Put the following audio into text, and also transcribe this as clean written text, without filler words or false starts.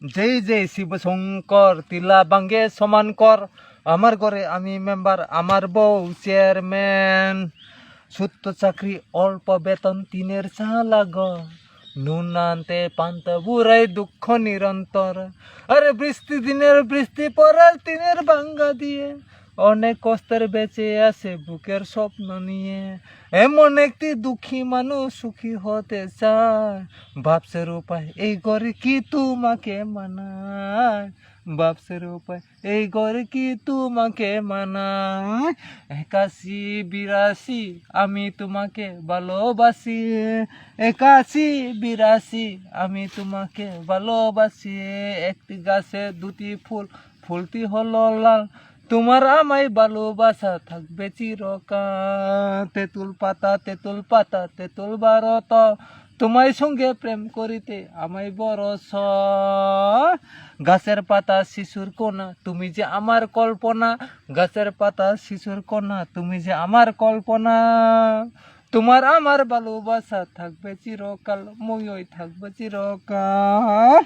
জয় জয় শিব শঙ্কর, তিলা বাঙ্গে সমান কর। আমার ঘরে আমি মেম্বার, আমার বউ চেয়ারম্যান। সূত্র চাকরি, অল্প বেতন, টিনের চালা ঘর। নুন আনতে পান্তা বুড়াই, দুঃখ নিরন্তর। আরে বৃষ্টি দিনের বৃষ্টি পড়ে টিনের ভাঙ্গা দিয়ে, অনেক কষ্টের বেঁচে আছে বুকের স্বপ্ন নিয়ে। এমন একটি দুঃখী মানুষ সুখী হতে চায়, বাপসের উপায় এই ঘরে কি তোমাকে মানায়? বাপসের উপায় এই ঘরে কি তোমাকে মানায়? 81 82 আমি তোমাকে ভালোবাসি, 81 82 আমি তোমাকে ভালোবাসি। একটি গাছে দুটি ফুল, ফুলটি হলো লাল, তোমার আমায় ভালোবাসা থাকবে চিরকাল। তেঁতুল পাতা তেঁতুল পাতা তেঁতুল ভারত, তোমায় সঙ্গে প্রেম করিতে আমায় বড় শখ। গাছের পাতা শিশুর কোনা, তুমি যে আমার কল্পনা। গাছের পাতা শিশুর কোনা, তুমি যে আমার কল্পনা। তোমার আমার ভালোবাসা থাকবে চিরকাল, মইই থাকবে চিরকাল।